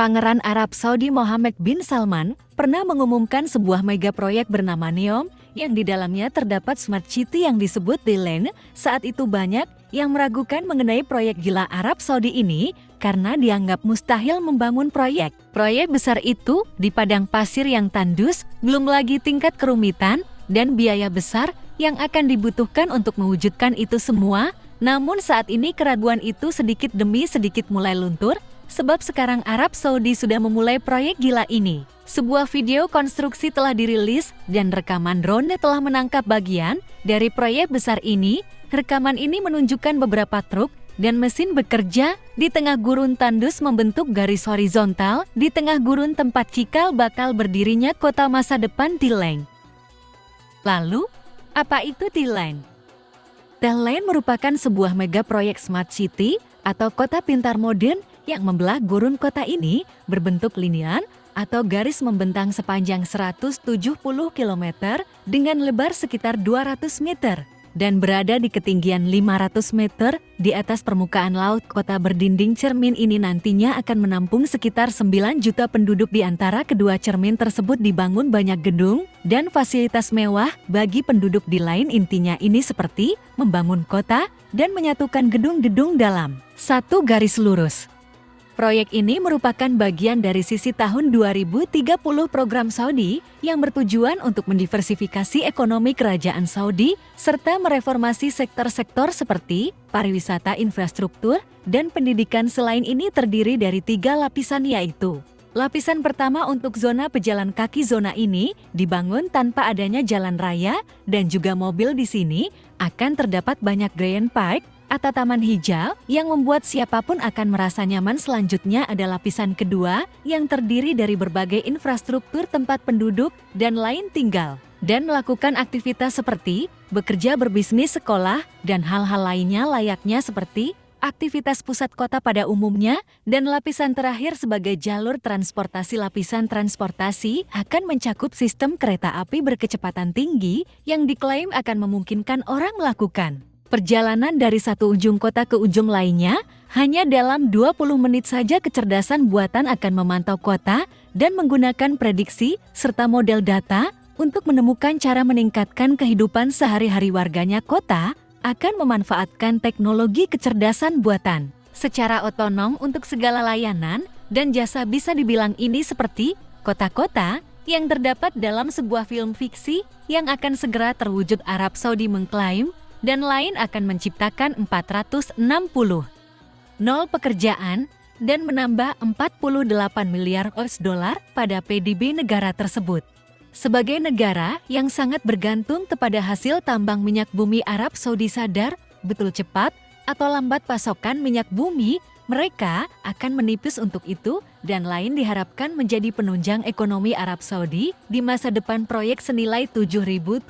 Pangeran Arab Saudi Mohammed bin Salman pernah mengumumkan sebuah mega proyek bernama NEOM yang di dalamnya terdapat smart city yang disebut D-Land. Saat itu banyak yang meragukan mengenai proyek gila Arab Saudi ini karena dianggap mustahil membangun proyek. Proyek besar itu di padang pasir yang tandus, belum lagi tingkat kerumitan dan biaya besar yang akan dibutuhkan untuk mewujudkan itu semua. Namun saat ini keraguan itu sedikit demi sedikit mulai luntur, sebab sekarang Arab Saudi sudah memulai proyek gila ini. Sebuah video konstruksi telah dirilis dan rekaman drone telah menangkap bagian dari proyek besar ini. Rekaman ini menunjukkan beberapa truk dan mesin bekerja di tengah gurun tandus membentuk garis horizontal di tengah gurun tempat cikal bakal berdirinya kota masa depan D-Land. Lalu, apa itu D-Land? D-Land merupakan sebuah mega proyek smart city atau kota pintar modern yang membelah gurun kota ini berbentuk linian atau garis membentang sepanjang 170 km dengan lebar sekitar 200 meter dan berada di ketinggian 500 meter di atas permukaan laut. Kota berdinding cermin ini nantinya akan menampung sekitar 9 juta penduduk. Di antara kedua cermin tersebut dibangun banyak gedung dan fasilitas mewah bagi penduduk. Di lain intinya ini seperti membangun kota dan menyatukan gedung-gedung dalam satu garis lurus. Proyek ini merupakan bagian dari sisi tahun 2030 program Saudi yang bertujuan untuk mendiversifikasi ekonomi kerajaan Saudi serta mereformasi sektor-sektor seperti pariwisata, infrastruktur, dan pendidikan. Selain ini terdiri dari 3 lapisan, yaitu lapisan pertama untuk zona pejalan kaki. Zona ini dibangun tanpa adanya jalan raya dan juga mobil. Di sini akan terdapat banyak green park atau taman hijau yang membuat siapapun akan merasa nyaman. Selanjutnya ada lapisan kedua yang terdiri dari berbagai infrastruktur tempat penduduk dan lain tinggal dan melakukan aktivitas seperti bekerja, berbisnis, sekolah, dan hal-hal lainnya layaknya seperti aktivitas pusat kota pada umumnya. Dan lapisan terakhir sebagai jalur transportasi. Lapisan transportasi akan mencakup sistem kereta api berkecepatan tinggi yang diklaim akan memungkinkan orang melakukan perjalanan dari satu ujung kota ke ujung lainnya hanya dalam 20 menit saja. Kecerdasan buatan akan memantau kota dan menggunakan prediksi serta model data untuk menemukan cara meningkatkan kehidupan sehari-hari warganya. Kota akan memanfaatkan teknologi kecerdasan buatan secara otonom untuk segala layanan dan jasa. Bisa dibilang ini seperti kota-kota yang terdapat dalam sebuah film fiksi yang akan segera terwujud. Arab Saudi mengklaim dan lain akan menciptakan 460 pekerjaan dan menambah 48 miliar US$ pada PDB negara tersebut. Sebagai negara yang sangat bergantung kepada hasil tambang minyak bumi, Arab Saudi sadar betul cepat atau lambat pasokan minyak bumi mereka akan menipis. Untuk itu dan lain diharapkan menjadi penunjang ekonomi Arab Saudi di masa depan. Proyek senilai 7.790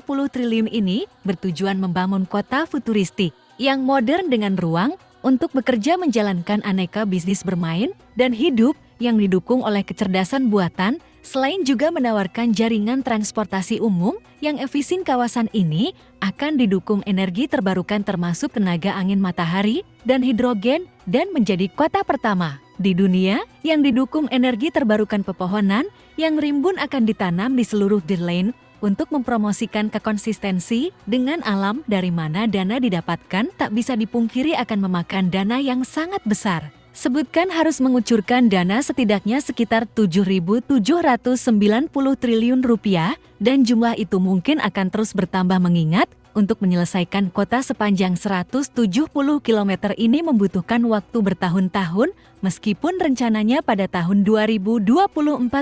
triliun ini bertujuan membangun kota futuristik yang modern dengan ruang untuk bekerja, menjalankan aneka bisnis, bermain, dan hidup yang didukung oleh kecerdasan buatan. Selain juga menawarkan jaringan transportasi umum yang efisien, kawasan ini akan didukung energi terbarukan termasuk tenaga angin, matahari, dan hidrogen dan menjadi kota pertama di dunia yang didukung energi terbarukan. Pepohonan yang rimbun akan ditanam di seluruh D-Land untuk mempromosikan kekonsistensi dengan alam. Dari mana dana didapatkan? Tak bisa dipungkiri akan memakan dana yang sangat besar. Sebutkan harus mengucurkan dana setidaknya sekitar 7.790 triliun rupiah dan jumlah itu mungkin akan terus bertambah mengingat untuk menyelesaikan kota sepanjang 170 km ini membutuhkan waktu bertahun-tahun. Meskipun rencananya pada tahun 2024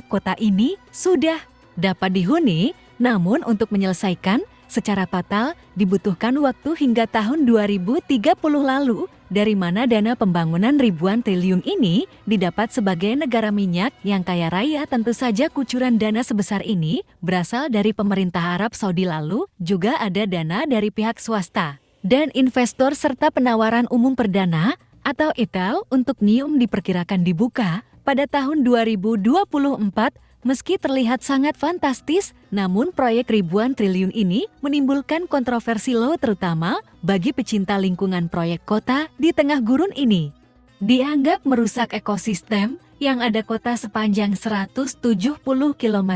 kota ini sudah dapat dihuni, namun untuk menyelesaikan secara total dibutuhkan waktu hingga tahun 2030 lalu. Dari mana dana pembangunan ribuan triliun ini didapat? Sebagai negara minyak yang kaya raya, tentu saja kucuran dana sebesar ini berasal dari pemerintah Arab Saudi. Lalu juga ada dana dari pihak swasta dan investor serta penawaran umum perdana atau ETL untuk NEOM diperkirakan dibuka pada tahun 2024. Meski terlihat sangat fantastis, namun proyek ribuan triliun ini menimbulkan kontroversi terutama bagi pecinta lingkungan. Proyek kota di tengah gurun ini dianggap merusak ekosistem yang ada kota sepanjang 170 km,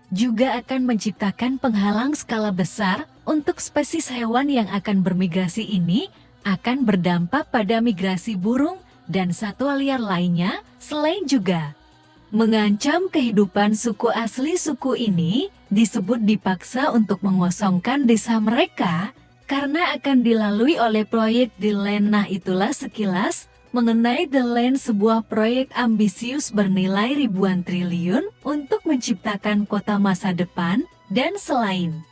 juga akan menciptakan penghalang skala besar untuk spesies hewan yang akan bermigrasi ini, akan berdampak pada migrasi burung dan satwa liar lainnya, selain juga mengancam kehidupan suku asli. Suku ini disebut dipaksa untuk mengosongkan desa mereka karena akan dilalui oleh proyek The Land. Nah, itulah sekilas mengenai The Land, sebuah proyek ambisius bernilai ribuan triliun untuk menciptakan kota masa depan, dan selain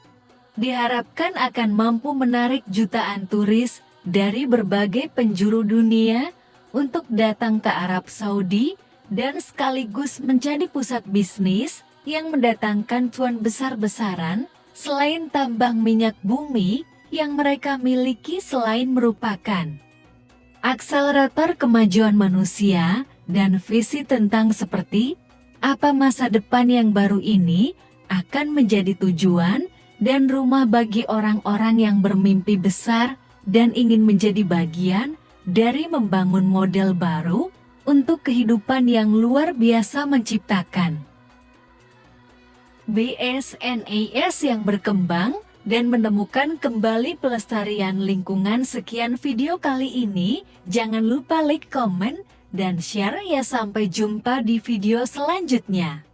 diharapkan akan mampu menarik jutaan turis dari berbagai penjuru dunia untuk datang ke Arab Saudi dan sekaligus menjadi pusat bisnis yang mendatangkan cuan besar-besaran. Selain tambang minyak bumi yang mereka miliki, selain merupakan akselerator kemajuan manusia dan visi tentang seperti apa masa depan yang baru ini akan menjadi tujuan dan rumah bagi orang-orang yang bermimpi besar dan ingin menjadi bagian dari membangun model baru untuk kehidupan yang luar biasa, menciptakan BSNAS yang berkembang dan menemukan kembali pelestarian lingkungan. Sekian video kali ini, jangan lupa like, komen, dan share ya. Sampai jumpa di video selanjutnya.